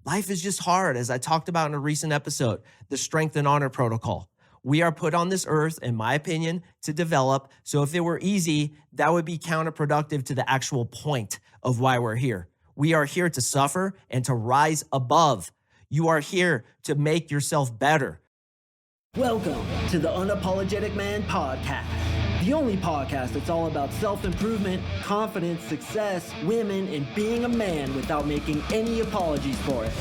Life is just hard, as I talked about in a recent episode, the Strength and Honor Protocol. We are put on this earth, in my opinion, to develop. So if it were easy, that would be counterproductive to the actual point of why we're here. We are here to suffer and to rise above. You are here to make yourself better. Welcome to the Unapologetic Man podcast, the only podcast that's all about self-improvement, confidence, success, women, and being a man without making any apologies for it.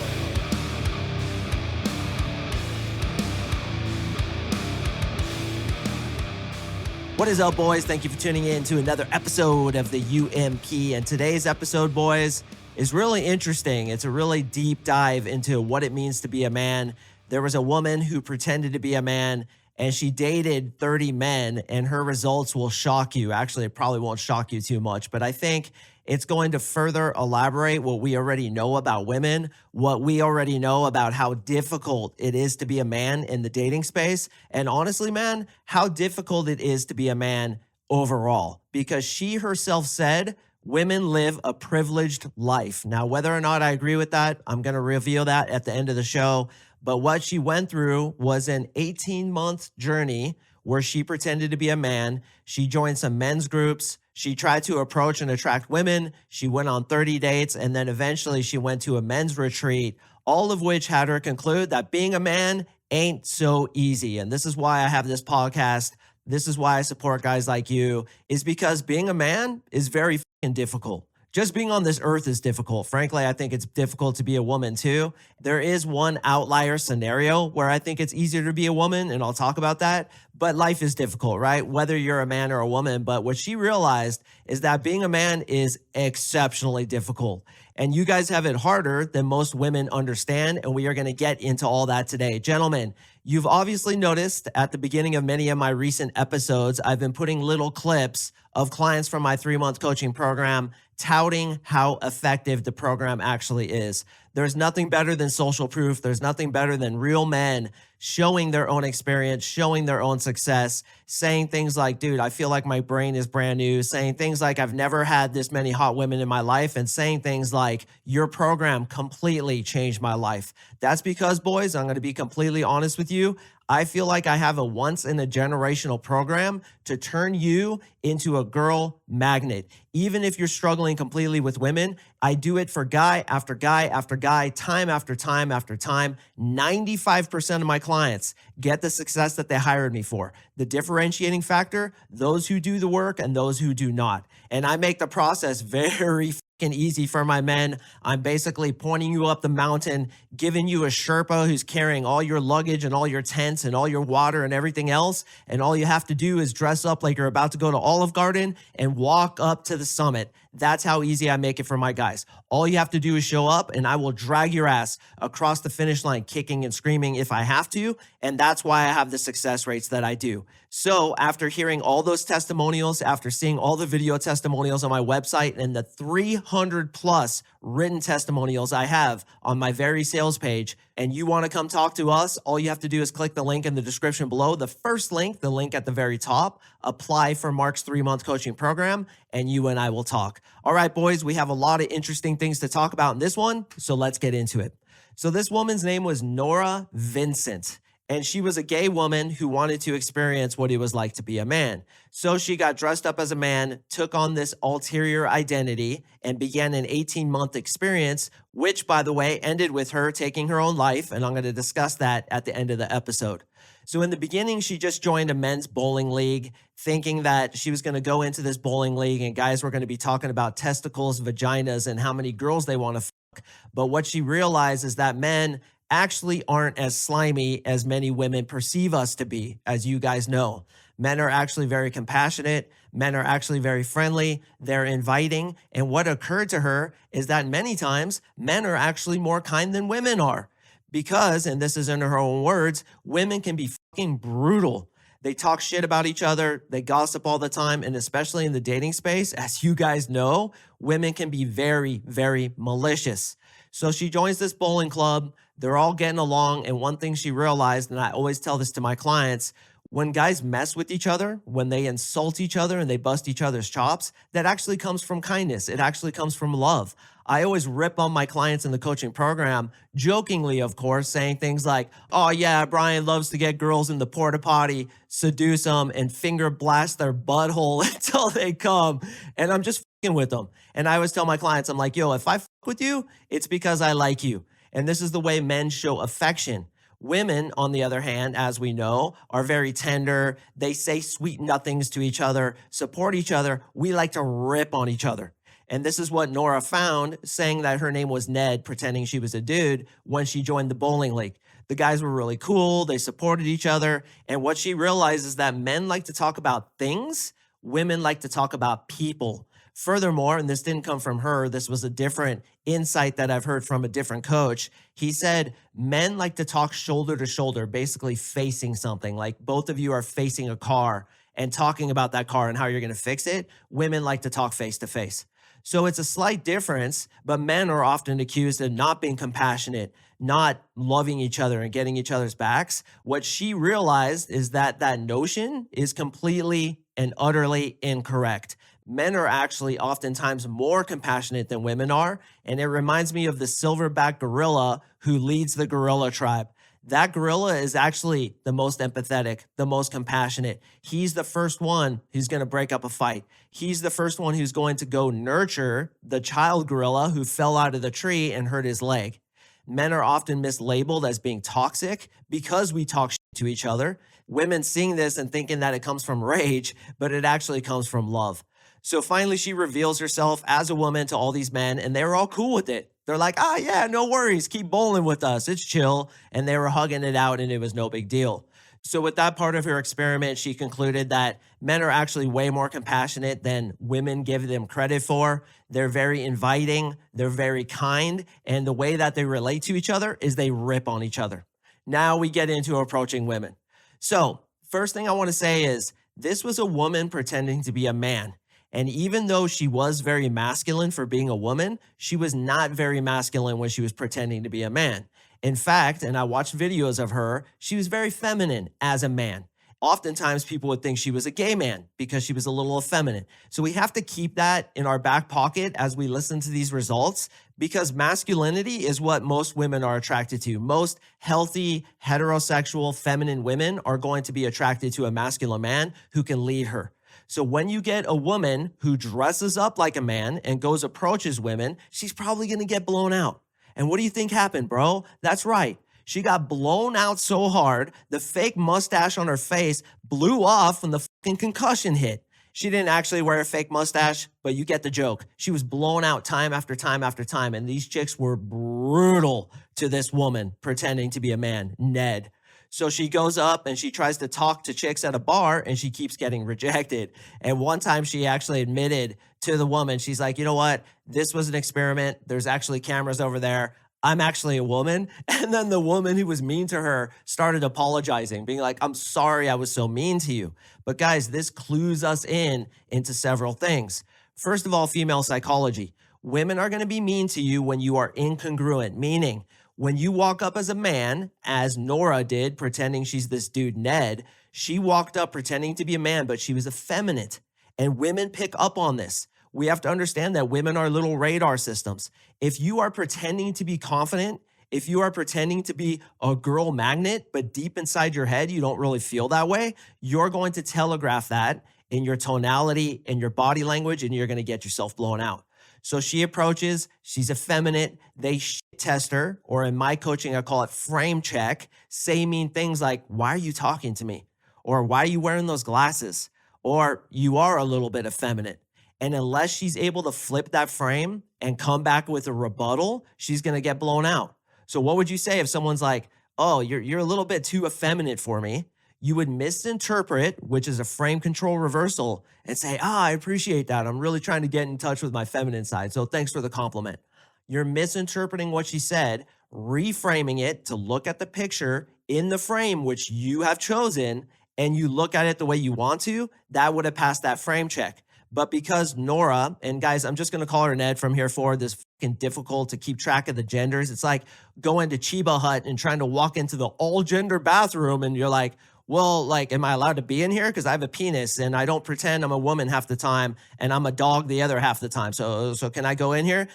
What is up, boys? Thank you for tuning in to another episode of the UMP. And today's episode, boys, is really interesting. It's a really deep dive into what it means to be a man. There was a woman who pretended to be a man, and she dated 30 men, and her results will shock you. Actually, it probably won't shock you too much, but I think it's going to further elaborate what we already know about women, what we already know about how difficult it is to be a man in the dating space, and honestly, man, how difficult it is to be a man overall. Because she herself said women live a privileged life. Now, whether or not I agree with that, I'm going to reveal that at the end of the show. But what she went through was an 18-month journey where she pretended to be a man. She joined some men's groups. She tried to approach and attract women. She went on 30 dates, and then eventually she went to a men's retreat, all of which had her conclude that being a man ain't so easy. And this is why I have this podcast. This is why I support guys like you, is because being a man is very fucking difficult. Just being on this earth is difficult. Frankly, I think it's difficult to be a woman too. There is one outlier scenario where I think it's easier to be a woman, and I'll talk about that. But life is difficult, right? Whether you're a man or a woman. But what she realized is that being a man is exceptionally difficult. And you guys have it harder than most women understand. And we are going to get into all that today. Gentlemen, you've obviously noticed at the beginning of many of my recent episodes, I've been putting little clips of clients from my 3-month coaching program touting how effective the program actually is. There's nothing better than social proof. There's nothing better than real men showing their own experience, showing their own success, saying things like, dude, I feel like my brain is brand new, saying things like, I've never had this many hot women in my life, and saying things like, your program completely changed my life. That's because, boys, I'm going to be completely honest with you. I feel like I have a once-in-a-generational program to turn you into a girl magnet. Even if you're struggling completely with women, I do it for guy after guy after guy, time after time after time. 95% of my clients get the success that they hired me for. The differentiating factor, those who do the work and those who do not. And I make the process very easy for my men. I'm basically pointing you up the mountain, giving you a Sherpa who's carrying all your luggage and all your tents and all your water and everything else. And all you have to do is dress up like you're about to go to Olive Garden and walk up to the summit. That's how easy I make it for my guys. All you have to do is show up, and I will drag your ass across the finish line, kicking and screaming if I have to. And that's why I have the success rates that I do. So after hearing all those testimonials, after seeing all the video testimonials on my website and the 300 plus written testimonials I have on my very sales page, and you want to come talk to us, all you have to do is click the link in the description below. The first link, the link at the very top, apply for Mark's 3-month coaching program, and you and I will talk. All right, boys, we have a lot of interesting things to talk about in this one, so let's get into it. So this woman's name was Nora Vincent, and she was a gay woman who wanted to experience what it was like to be a man. So she got dressed up as a man, took on this ulterior identity, and began an 18-month experience, which, by the way, ended with her taking her own life, and I'm going to discuss that at the end of the episode. So in the beginning, she just joined a men's bowling league, thinking that she was going to go into this bowling league and guys were going to be talking about testicles, vaginas, and how many girls they want to fuck. But what she realized is that men actually aren't as slimy as many women perceive us to be, as you guys know. Men are actually very compassionate. Men are actually very friendly. They're inviting. And what occurred to her is that many times men are actually more kind than women are. Because, and this is in her own words, women can be fucking brutal. They talk shit about each other. They gossip all the time. And especially in the dating space, as you guys know, women can be very, very malicious. So she joins this bowling club. They're all getting along. And one thing she realized, and I always tell this to my clients, when guys mess with each other, when they insult each other and they bust each other's chops, that actually comes from kindness. It actually comes from love. I always rip on my clients in the coaching program, jokingly, of course, saying things like, oh yeah, Brian loves to get girls in the porta potty, seduce them, and finger blast their butthole until they come. And I'm just fucking with them. And I always tell my clients, I'm like, yo, if I fuck with you, it's because I like you. And this is the way men show affection. Women, on the other hand, as we know, are very tender. They say sweet nothings to each other, support each other. We like to rip on each other. And this is what Nora found, saying that her name was Ned, pretending she was a dude when she joined the bowling league. The guys were really cool. They supported each other. And what she realized is that men like to talk about things. Women like to talk about people. Furthermore, and this didn't come from her, this was a different insight that I've heard from a different coach. He said, men like to talk shoulder to shoulder, basically facing something. Like both of you are facing a car and talking about that car and how you're going to fix it. Women like to talk face to face. So it's a slight difference, but men are often accused of not being compassionate, not loving each other and getting each other's backs. What she realized is that that notion is completely and utterly incorrect. Men are actually oftentimes more compassionate than women are. And it reminds me of the silverback gorilla who leads the gorilla tribe. That gorilla is actually the most empathetic, the most compassionate. He's the first one who's going to break up a fight. He's the first one who's going to go nurture the child gorilla who fell out of the tree and hurt his leg. Men are often mislabeled as being toxic because we talk shit to each other. Women seeing this and thinking that it comes from rage, but it actually comes from love. So finally, she reveals herself as a woman to all these men, and they were all cool with it. They're like, ah, yeah, no worries. Keep bowling with us. It's chill. And they were hugging it out, and it was no big deal. So with that part of her experiment, she concluded that men are actually way more compassionate than women give them credit for. They're very inviting. They're very kind. And the way that they relate to each other is they rip on each other. Now we get into approaching women. So first thing I want to say is this was a woman pretending to be a man. And even though she was very masculine for being a woman, she was not very masculine when she was pretending to be a man. In fact, and I watched videos of her, she was very feminine as a man. Oftentimes people would think she was a gay man because she was a little effeminate. So we have to keep that in our back pocket as we listen to these results, because masculinity is what most women are attracted to. Most healthy, heterosexual, feminine women are going to be attracted to a masculine man who can lead her. So when you get a woman who dresses up like a man and goes approaches women, she's probably going to get blown out. And what do you think happened, bro? That's right. She got blown out so hard, the fake mustache on her face blew off when the fucking concussion hit. She didn't actually wear a fake mustache, but you get the joke. She was blown out time after time after time. And these chicks were brutal to this woman pretending to be a man, Ned. So she goes up and she tries to talk to chicks at a bar and she keeps getting rejected. And one time she actually admitted to the woman, she's like, you know what? This was an experiment. There's actually cameras over there. I'm actually a woman. And then the woman who was mean to her started apologizing, being like, I'm sorry I was so mean to you. But guys, this clues us into several things. First of all, female psychology. Women are going to be mean to you when you are incongruent, meaning when you walk up as a man, as Nora did, pretending she's this dude, Ned, she walked up pretending to be a man, but she was effeminate. And women pick up on this. We have to understand that women are little radar systems. If you are pretending to be confident, if you are pretending to be a girl magnet, but deep inside your head, you don't really feel that way, you're going to telegraph that in your tonality and your body language, and you're going to get yourself blown out. So she approaches, she's effeminate, they shit test her, or in my coaching, I call it frame check, say mean things like, why are you talking to me? Or why are you wearing those glasses? Or you are a little bit effeminate. And unless she's able to flip that frame and come back with a rebuttal, she's going to get blown out. So what would you say if someone's like, oh, you're a little bit too effeminate for me? You would misinterpret, which is a frame control reversal, and say, I appreciate that. I'm really trying to get in touch with my feminine side. So thanks for the compliment. You're misinterpreting what she said, reframing it to look at the picture in the frame, which you have chosen, and you look at it the way you want to, that would have passed that frame check. But because Nora, and guys, I'm just going to call her Ned from here forward, this fucking difficult to keep track of the genders. It's like going to Chiba Hut and trying to walk into the all gender bathroom and you're like, well, like, am I allowed to be in here? Because I have a penis and I don't pretend I'm a woman half the time and I'm a dog the other half the time. So can I go in here?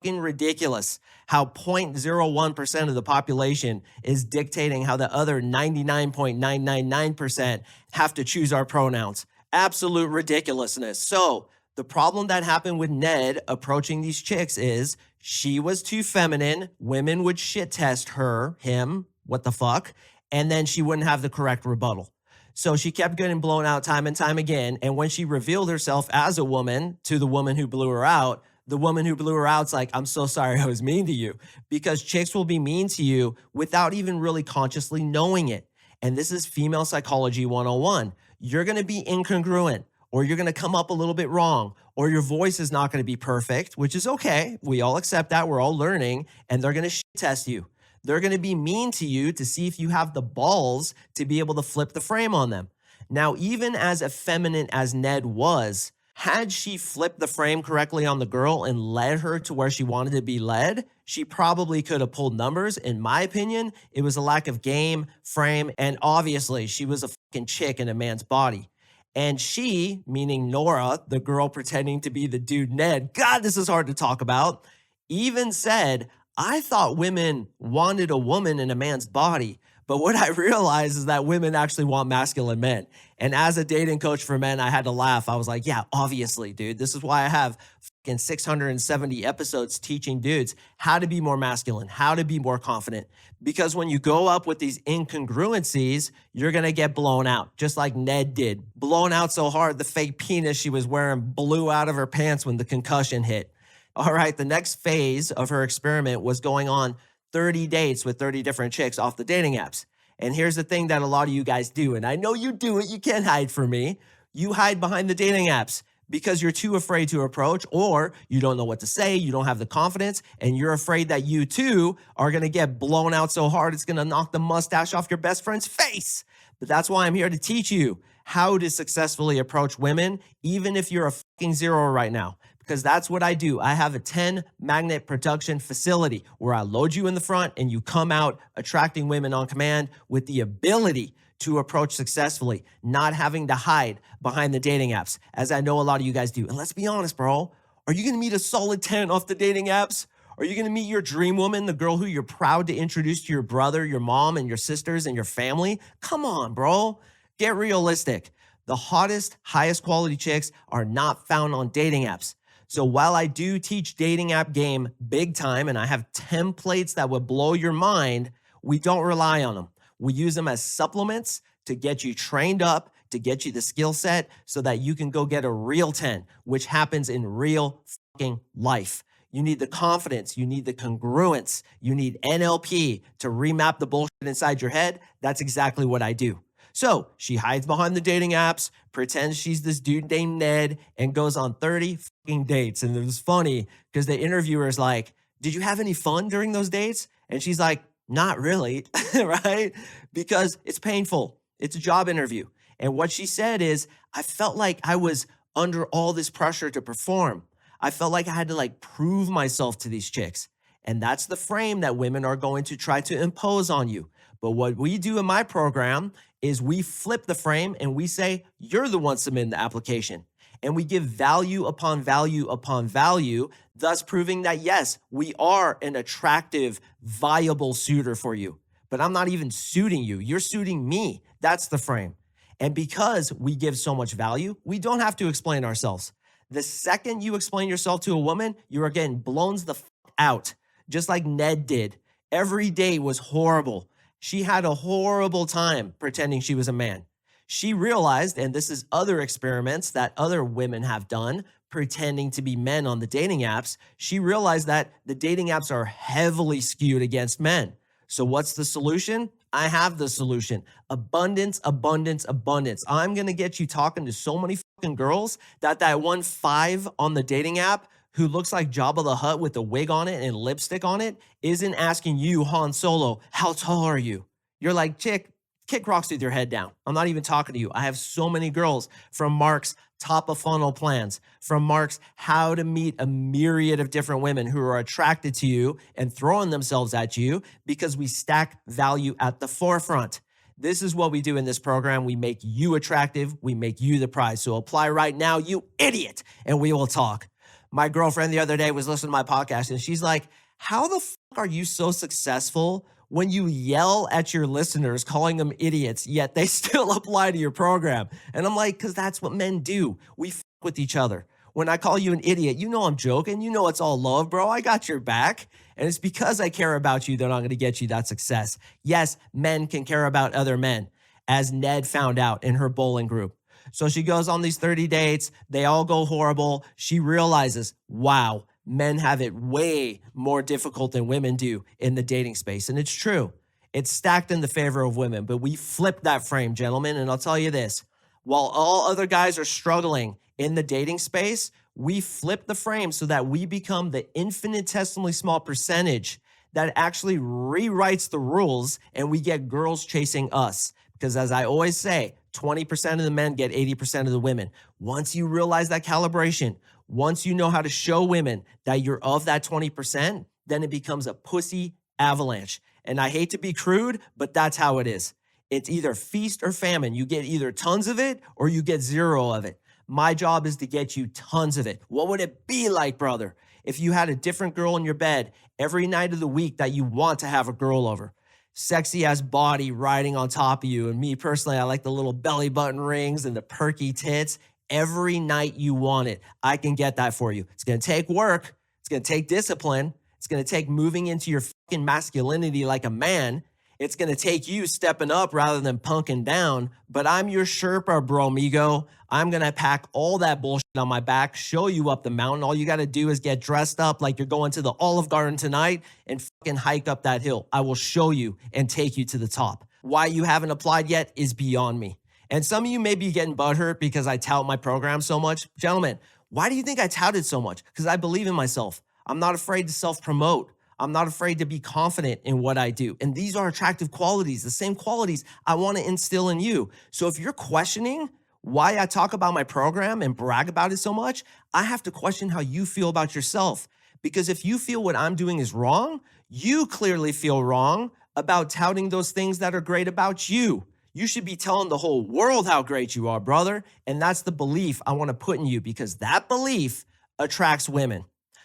Fucking ridiculous how 0.01% of the population is dictating how the other 99.999% have to choose our pronouns. Absolute ridiculousness. So the problem that happened with Ned approaching these chicks is she was too feminine. Women would shit test him, what the fuck? And then she wouldn't have the correct rebuttal. So she kept getting blown out time and time again. And when she revealed herself as a woman to the woman who blew her out, the woman who blew her out's like, I'm so sorry I was mean to you. Because chicks will be mean to you without even really consciously knowing it. And this is female psychology 101. You're going to be incongruent, or you're going to come up a little bit wrong, or your voice is not going to be perfect, which is okay. We all accept that. We're all learning, and they're going to shit test you. They're going to be mean to you to see if you have the balls to be able to flip the frame on them. Now, even as effeminate as Ned was, had she flipped the frame correctly on the girl and led her to where she wanted to be led, she probably could have pulled numbers. In my opinion, it was a lack of game, frame, and obviously she was a fucking chick in a man's body. And she, meaning Nora, the girl pretending to be the dude Ned, God, this is hard to talk about, even said, I thought women wanted a woman in a man's body, but what I realized is that women actually want masculine men. And as a dating coach for men, I had to laugh. I was like, yeah, obviously, dude. This is why I have fucking 670 episodes teaching dudes how to be more masculine, how to be more confident. Because when you go up with these incongruencies, you're going to get blown out, just like Ned did. Blown out so hard, the fake penis she was wearing blew out of her pants when the concussion hit. All right, the next phase of her experiment was going on 30 dates with 30 different chicks off the dating apps. And here's the thing that a lot of you guys do, and I know you do it, you can't hide from me. You hide behind the dating apps because you're too afraid to approach, or you don't know what to say, you don't have the confidence, and you're afraid that you too are gonna get blown out so hard it's gonna knock the mustache off your best friend's face. But that's why I'm here to teach you how to successfully approach women, even if you're a fucking zero right now. Because that's what I do. I have a 10 magnet production facility where I load you in the front and you come out attracting women on command with the ability to approach successfully, not having to hide behind the dating apps, as I know a lot of you guys do. And let's be honest, bro. Are you going to meet a solid 10 off the dating apps? Are you going to meet your dream woman, the girl who you're proud to introduce to your brother, your mom, and your sisters and your family? Come on, bro. Get realistic. The hottest, highest quality chicks are not found on dating apps. So while I do teach dating app game big time, and I have templates that would blow your mind, we don't rely on them. We use them as supplements to get you trained up, to get you the skill set so that you can go get a real 10, which happens in real fucking life. You need the confidence, you need the congruence, you need NLP to remap the bullshit inside your head. That's exactly what I do. So she hides behind the dating apps, pretends she's this dude named Ned, and goes on 30 fucking dates. And it was funny because the interviewer is like, did you have any fun during those dates? And she's like, not really, right? Because it's painful. It's a job interview. And what she said is, I felt like I was under all this pressure to perform. I felt like I had to prove myself to these chicks. And that's the frame that women are going to try to impose on you. But what we do in my program is we flip the frame and we say, you're the one submitting the application. And we give value upon value upon value, thus proving that, yes, we are an attractive, viable suitor for you. But I'm not even suiting you. You're suiting me. That's the frame. And because we give so much value, we don't have to explain ourselves. The second you explain yourself to a woman, you are getting blown the fuck out, just like Ned did. Every day was horrible. She had a horrible time pretending she was a man. She realized, and this is other experiments that other women have done, pretending to be men on the dating apps, she realized that the dating apps are heavily skewed against men. So what's the solution? I have the solution. Abundance, abundance, abundance. I'm going to get you talking to so many fucking girls that one 5 on the dating app who looks like Jabba the Hutt with a wig on it and lipstick on it isn't asking you, Han Solo, how tall are you? You're like, chick, kick rocks with your head down. I'm not even talking to you. I have so many girls from Mark's top of funnel plans, from Mark's how to meet a myriad of different women who are attracted to you and throwing themselves at you because we stack value at the forefront. This is what we do in this program. We make you attractive. We make you the prize. So apply right now, you idiot, and we will talk. My girlfriend the other day was listening to my podcast and she's like, how the fuck are you so successful when you yell at your listeners, calling them idiots, yet they still apply to your program? And I'm like, because that's what men do. We fuck with each other. When I call you an idiot, you know I'm joking. You know it's all love, bro. I got your back. And it's because I care about you that I'm going to get you that success. Yes, men can care about other men, as Ned found out in her bowling group. So she goes on these 30 dates. They all go horrible. She realizes, wow, men have it way more difficult than women do in the dating space. And it's true. It's stacked in the favor of women, but we flip that frame, gentlemen. And I'll tell you this, while all other guys are struggling in the dating space, we flip the frame so that we become the infinitesimally small percentage that actually rewrites the rules and we get girls chasing us. Because as I always say, 20% of the men get 80% of the women. Once you realize that calibration, once you know how to show women that you're of that 20%, then it becomes a pussy avalanche. And I hate to be crude, but that's how it is. It's either feast or famine. You get either tons of it or you get zero of it. My job is to get you tons of it. What would it be like, brother, if you had a different girl in your bed every night of the week that you want to have a girl over? Sexy ass body riding on top of you. And me personally, I like the little belly button rings and the perky tits. Every night you want it, I can get that for you. It's going to take work. It's going to take discipline. It's going to take moving into your fucking masculinity like a man. It's going to take you stepping up rather than punking down. But I'm your Sherpa, bro, amigo. I'm going to pack all that bullshit on my back, show you up the mountain. All you got to do is get dressed up like you're going to the Olive Garden tonight and fucking hike up that hill. I will show you and take you to the top. Why you haven't applied yet is beyond me. And some of you may be getting butthurt because I tout my program so much. Gentlemen, why do you think I touted so much? Because I believe in myself. I'm not afraid to self-promote. I'm not afraid to be confident in what I do. And these are attractive qualities, the same qualities I want to instill in you. So if you're questioning why I talk about my program and brag about it so much, I have to question how you feel about yourself. Because if you feel what I'm doing is wrong, you clearly feel wrong about touting those things that are great about you. You should be telling the whole world how great you are, brother. And that's the belief I want to put in you because that belief attracts women.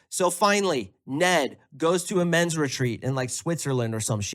So finally, Ned goes to a men's retreat in like Switzerland or some shit.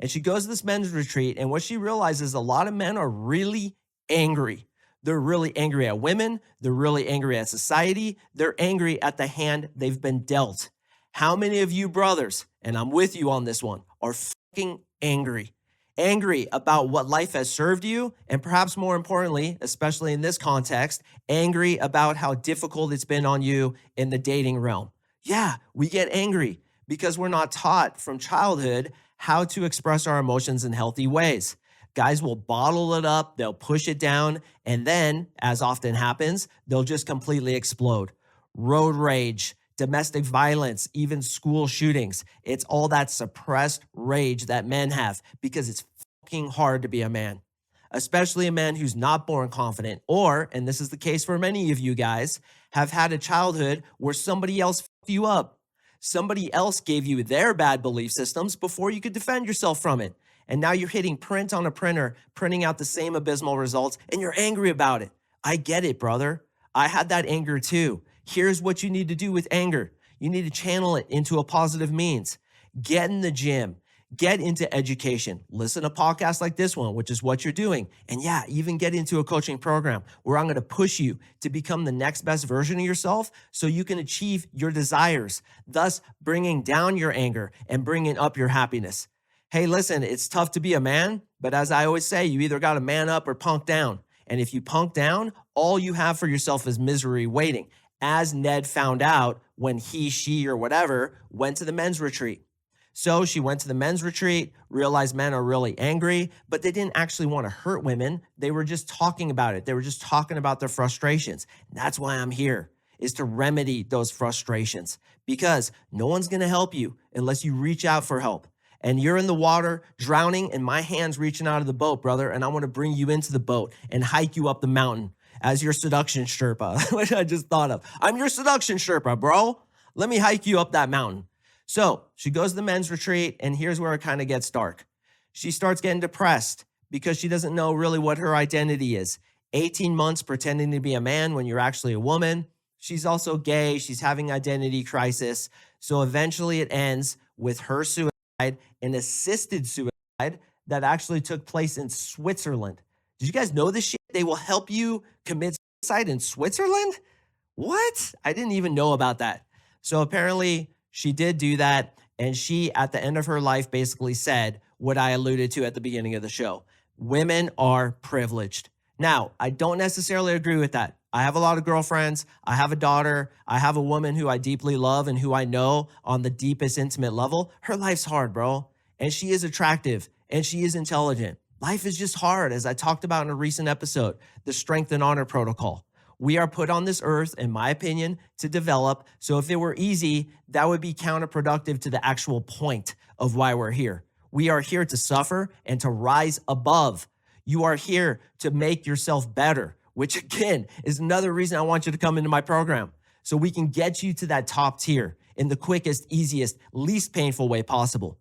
And she goes to this men's retreat. And what she realizes, a lot of men are really angry. They're really angry at women. They're really angry at society. They're angry at the hand they've been dealt. How many of you brothers, and I'm with you on this one, are fucking angry? Angry about what life has served you, and perhaps more importantly, especially in this context, angry about how difficult it's been on you in the dating realm. Yeah, we get angry because we're not taught from childhood how to express our emotions in healthy ways. Guys will bottle it up, they'll push it down, and then, as often happens, they'll just completely explode. Road rage, domestic violence, even school shootings. It's all that suppressed rage that men have because it's fucking hard to be a man, especially a man who's not born confident or, and this is the case for many of you guys, have had a childhood where somebody else fucked you up. Somebody else gave you their bad belief systems before you could defend yourself from it. And now you're hitting print on a printer, printing out the same abysmal results, and you're angry about it. I get it, brother. I had that anger too. Here's what you need to do with anger. You need to channel it into a positive means. Get in the gym. Get into education. Listen to podcasts like this one, which is what you're doing. And yeah, even get into a coaching program where I'm going to push you to become the next best version of yourself so you can achieve your desires, thus bringing down your anger and bringing up your happiness. Hey, listen, it's tough to be a man, but as I always say, you either got to man up or punk down. And if you punk down, all you have for yourself is misery waiting, as Ned found out when he, she, or whatever went to the men's retreat. So she went to the men's retreat, realized men are really angry, but they didn't actually want to hurt women. They were just talking about it. They were just talking about their frustrations. And that's why I'm here, is to remedy those frustrations, because no one's going to help you unless you reach out for help. And you're in the water drowning and my hand's reaching out of the boat, brother. And I want to bring you into the boat and hike you up the mountain as your seduction Sherpa, which I just thought of. I'm your seduction Sherpa, bro. Let me hike you up that mountain. So she goes to the men's retreat, and here's where it kind of gets dark. She starts getting depressed because she doesn't know really what her identity is. 18 months pretending to be a man when you're actually a woman. She's also gay. She's having identity crisis. So eventually it ends with her suicide, an assisted suicide that actually took place in Switzerland. Did you guys know this shit? They will help you commit suicide in Switzerland? What? I didn't even know about that. So apparently she did do that. And she, at the end of her life, basically said what I alluded to at the beginning of the show. Women are privileged. Now, I don't necessarily agree with that. I have a lot of girlfriends. I have a daughter. I have a woman who I deeply love and who I know on the deepest intimate level. Her life's hard, bro. And she is attractive and she is intelligent. Life is just hard, as I talked about in a recent episode, the Strength and Honor Protocol. We are put on this earth, in my opinion, to develop. So if it were easy, that would be counterproductive to the actual point of why we're here. We are here to suffer and to rise above. You are here to make yourself better, which again is another reason I want you to come into my program. So we can get you to that top tier in the quickest, easiest, least painful way possible.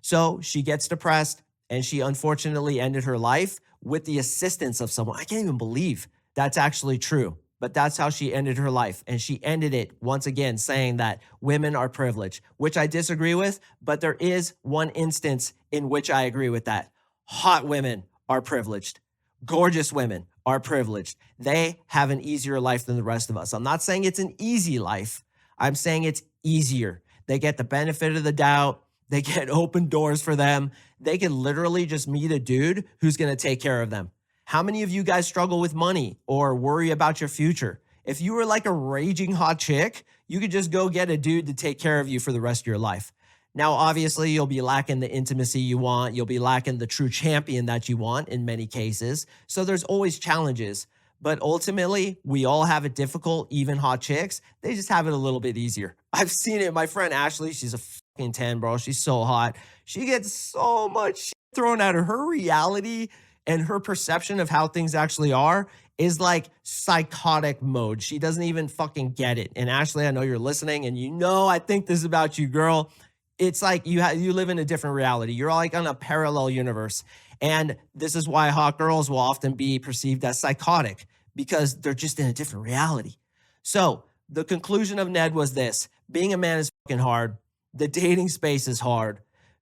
So she gets depressed and she unfortunately ended her life with the assistance of someone. I can't even believe that's actually true, but that's how she ended her life. And she ended it once again saying that women are privileged, which I disagree with, but there is one instance in which I agree with that. Hot women are privileged. Gorgeous women are privileged. They have an easier life than the rest of us. I'm not saying it's an easy life. I'm saying it's easier. They get the benefit of the doubt. They get open doors for them. They can literally just meet a dude who's going to take care of them. How many of you guys struggle with money or worry about your future? If you were like a raging hot chick, you could just go get a dude to take care of you for the rest of your life. Now, obviously, you'll be lacking the intimacy you want. You'll be lacking the true champion that you want in many cases. So there's always challenges. But ultimately, we all have it difficult, even hot chicks. They just have it a little bit easier. I've seen it. My friend Ashley, she's a fucking 10, bro. She's so hot. She gets so much shit thrown at her. Her reality and her perception of how things actually are is like psychotic mode. She doesn't even fucking get it. And Ashley, I know you're listening and you know I think this about you, girl. It's like you live in a different reality. You're like on a parallel universe. And this is why hot girls will often be perceived as psychotic, because they're just in a different reality. So the conclusion of Ned was this: being a man is fucking hard. The dating space is hard.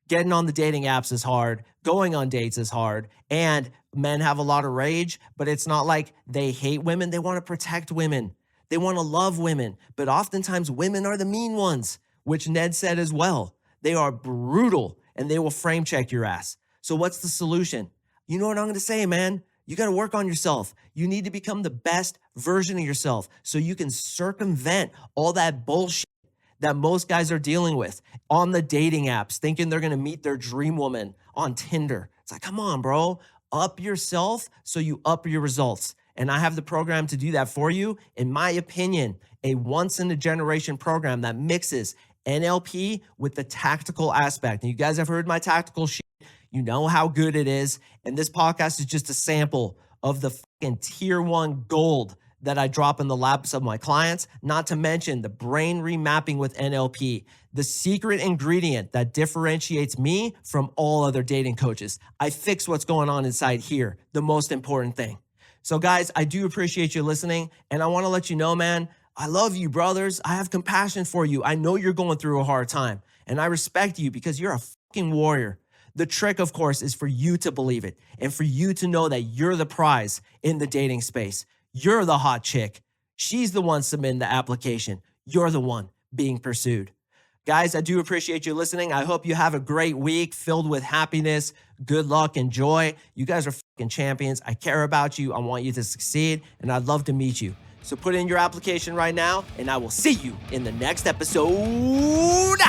Getting on the dating apps is hard. Going on dates is hard. And men have a lot of rage, but it's not like they hate women. They want to protect women. They want to love women. But oftentimes women are the mean ones, which Ned said as well. They are brutal and they will frame check your ass. So what's the solution? You know what I'm going to say, man? You got to work on yourself. You need to become the best version of yourself so you can circumvent all that bullshit that most guys are dealing with on the dating apps, thinking they're going to meet their dream woman on Tinder. It's like, come on, bro. Up yourself so you up your results. And I have the program to do that for you. In my opinion, a once-in-a-generation program that mixes NLP with the tactical aspect. And you guys have heard my tactical shit. You know how good it is. And this podcast is just a sample of the fucking tier 1 gold that I drop in the laps of my clients, not to mention the brain remapping with NLP, the secret ingredient that differentiates me from all other dating coaches. I fix what's going on inside here, the most important thing. So guys, I do appreciate you listening. And I want to let you know, man, I love you, brothers. I have compassion for you. I know you're going through a hard time and I respect you because you're a fucking warrior. The trick, of course, is for you to believe it and for you to know that you're the prize in the dating space. You're the hot chick. She's the one submitting the application. You're the one being pursued. Guys, I do appreciate you listening. I hope you have a great week filled with happiness, good luck, and joy. You guys are fucking champions. I care about you. I want you to succeed, and I'd love to meet you. So put in your application right now, and I will see you in the next episode.